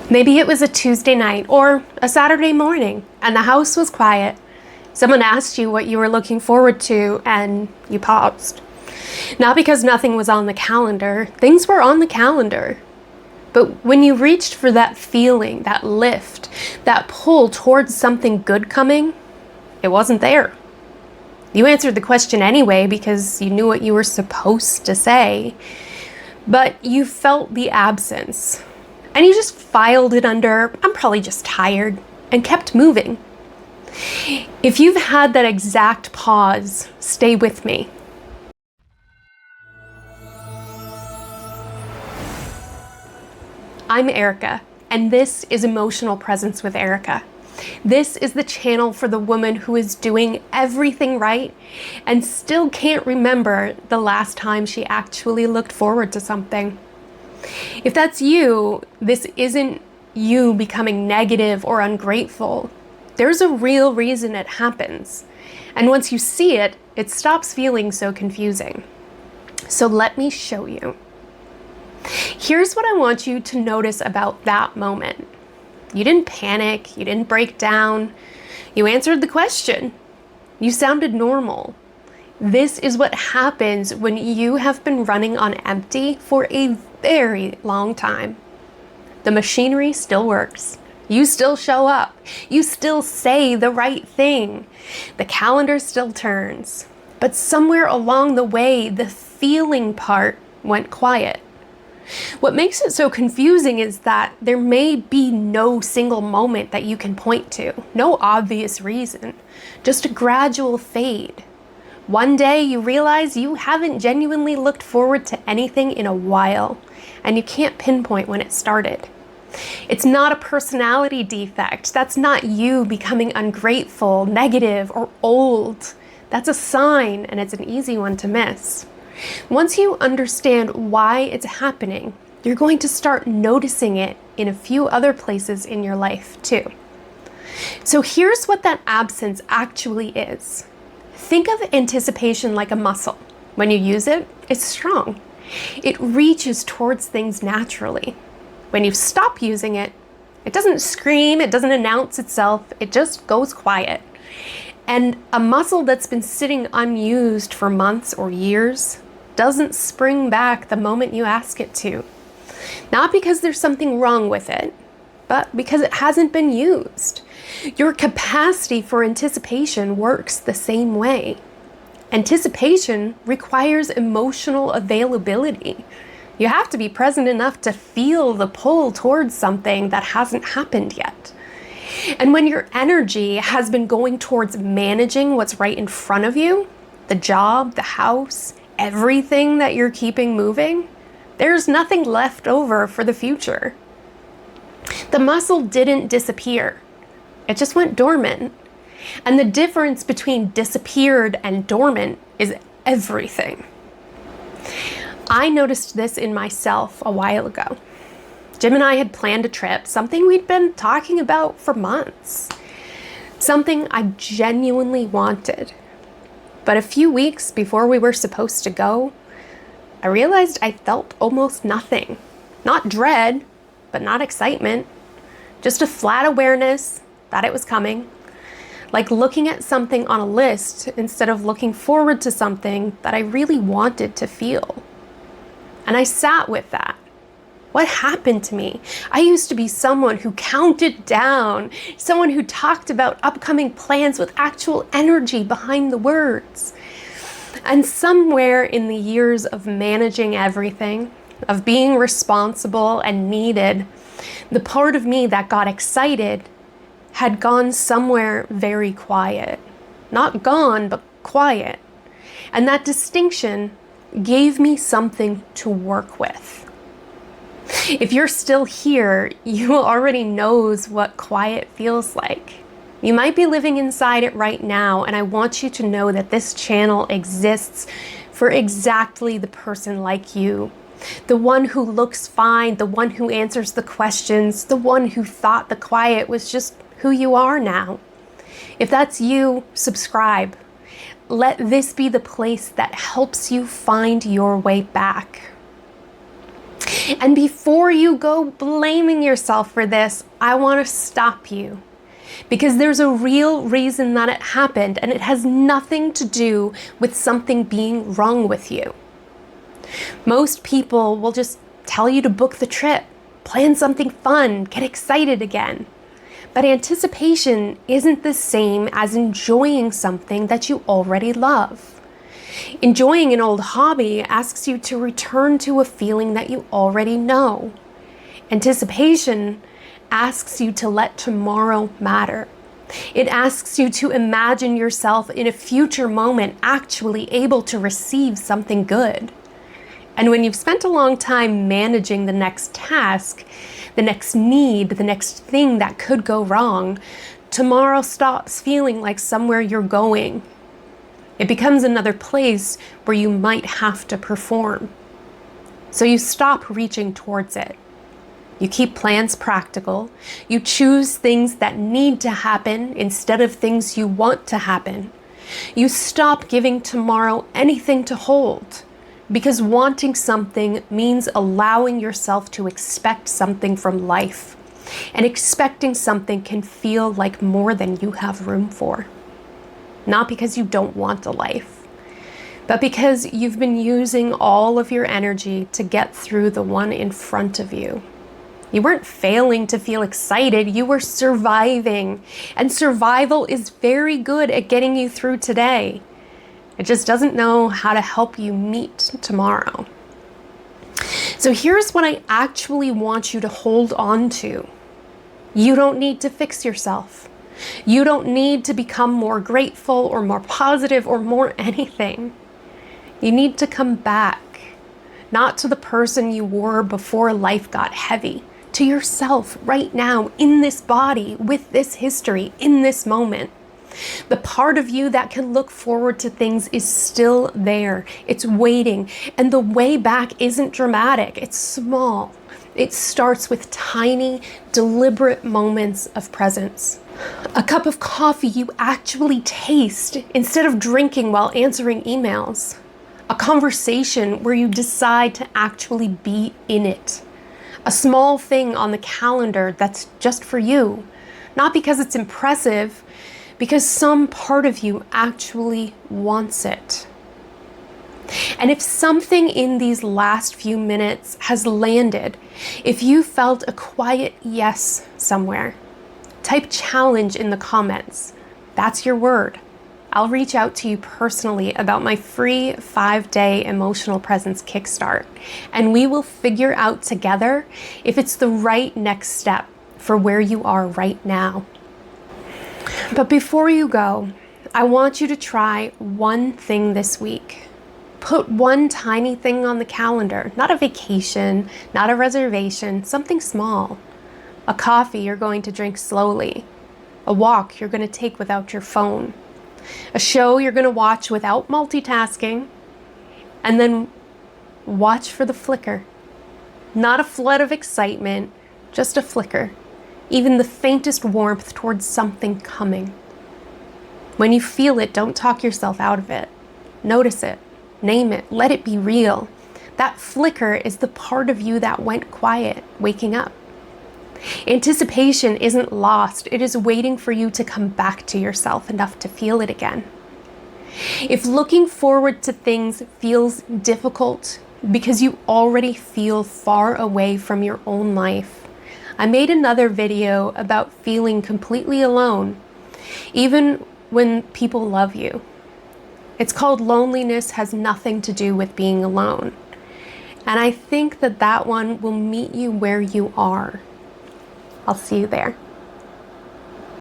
Maybe it was a Tuesday night or a Saturday morning and the house was quiet. Someone asked you what you were looking forward to and you paused. Not because nothing was on the calendar, things were on the calendar. But when you reached for that feeling, that lift, that pull towards something good coming, it wasn't there. You answered the question anyway because you knew what you were supposed to say, but you felt the absence. And you just filed it under, I'm probably just tired, and kept moving. If you've had that exact pause, stay with me. I'm Erica, and this is Emotional Presence with Erica. This is the channel for the woman who is doing everything right and still can't remember the last time she actually looked forward to something. If that's you, this isn't you becoming negative or ungrateful. There's a real reason it happens. And once you see it, it stops feeling so confusing. So let me show you. Here's what I want you to notice about that moment. You didn't panic, you didn't break down, you answered the question. You sounded normal. This is what happens when you have been running on empty for a very long time. The machinery still works. You still show up. You still say the right thing. The calendar still turns. But somewhere along the way, the feeling part went quiet. What makes it so confusing is that there may be no single moment that you can point to, no obvious reason, just a gradual fade. One day you realize you haven't genuinely looked forward to anything in a while, and you can't pinpoint when it started. It's not a personality defect. That's not you becoming ungrateful, negative, or old. That's a sign, and it's an easy one to miss. Once you understand why it's happening, you're going to start noticing it in a few other places in your life too. So here's what that absence actually is. Think of anticipation like a muscle. When you use it, it's strong. It reaches towards things naturally. When you stop using it, it doesn't scream, it doesn't announce itself, it just goes quiet. And a muscle that's been sitting unused for months or years doesn't spring back the moment you ask it to. Not because there's something wrong with it, but because it hasn't been used. Your capacity for anticipation works the same way. Anticipation requires emotional availability. You have to be present enough to feel the pull towards something that hasn't happened yet. And when your energy has been going towards managing what's right in front of you, the job, the house, everything that you're keeping moving, there's nothing left over for the future. The muscle didn't disappear. It just went dormant. And the difference between disappeared and dormant is everything. I noticed this in myself a while ago. Jim and I had planned a trip, something we'd been talking about for months. Something I genuinely wanted. But a few weeks before we were supposed to go, I realized I felt almost nothing. Not dread, but not excitement. Just a flat awareness that it was coming. Like looking at something on a list instead of looking forward to something that I really wanted to feel. And I sat with that. What happened to me? I used to be someone who counted down, someone who talked about upcoming plans with actual energy behind the words. And somewhere in the years of managing everything, of being responsible and needed, the part of me that got excited had gone somewhere very quiet. Not gone, but quiet. And that distinction gave me something to work with. If you're still here, you already knows what quiet feels like. You might be living inside it right now, and I want you to know that this channel exists for exactly the person like you. The one who looks fine, the one who answers the questions, the one who thought the quiet was just who you are now. If that's you, subscribe. Let this be the place that helps you find your way back. And before you go blaming yourself for this, I want to stop you. Because there's a real reason that it happened, and it has nothing to do with something being wrong with you. Most people will just tell you to book the trip, plan something fun, get excited again. But anticipation isn't the same as enjoying something that you already love. Enjoying an old hobby asks you to return to a feeling that you already know. Anticipation asks you to let tomorrow matter. It asks you to imagine yourself in a future moment actually able to receive something good. And when you've spent a long time managing the next task, the next need, the next thing that could go wrong, tomorrow stops feeling like somewhere you're going. It becomes another place where you might have to perform. So you stop reaching towards it. You keep plans practical. You choose things that need to happen instead of things you want to happen. You stop giving tomorrow anything to hold, because wanting something means allowing yourself to expect something from life. And expecting something can feel like more than you have room for. Not because you don't want a life, but because you've been using all of your energy to get through the one in front of you. You weren't failing to feel excited, you were surviving. And survival is very good at getting you through today. It just doesn't know how to help you meet tomorrow. So here's what I actually want you to hold on to. You don't need to fix yourself. You don't need to become more grateful or more positive or more anything. You need to come back, not to the person you were before life got heavy, to yourself right now in this body, with this history, in this moment. The part of you that can look forward to things is still there. It's waiting. And the way back isn't dramatic. It's small. It starts with tiny, deliberate moments of presence. A cup of coffee you actually taste instead of drinking while answering emails. A conversation where you decide to actually be in it. A small thing on the calendar that's just for you. Not because it's impressive, because some part of you actually wants it. And if something in these last few minutes has landed, if you felt a quiet yes somewhere, type challenge in the comments. That's your word. I'll reach out to you personally about my free 5-day emotional presence kickstart, and we will figure out together if it's the right next step for where you are right now. But before you go, I want you to try one thing this week. Put one tiny thing on the calendar, not a vacation, not a reservation, something small. A coffee you're going to drink slowly. A walk you're going to take without your phone. A show you're going to watch without multitasking. And then watch for the flicker. Not a flood of excitement, just a flicker. Even the faintest warmth towards something coming. When you feel it, don't talk yourself out of it. Notice it. Name it. Let it be real. That flicker is the part of you that went quiet, waking up. Anticipation isn't lost. It is waiting for you to come back to yourself enough to feel it again. If looking forward to things feels difficult because you already feel far away from your own life, I made another video about feeling completely alone, even when people love you. It's called Loneliness Has Nothing to Do with Being Alone. And I think that one will meet you where you are. I'll see you there.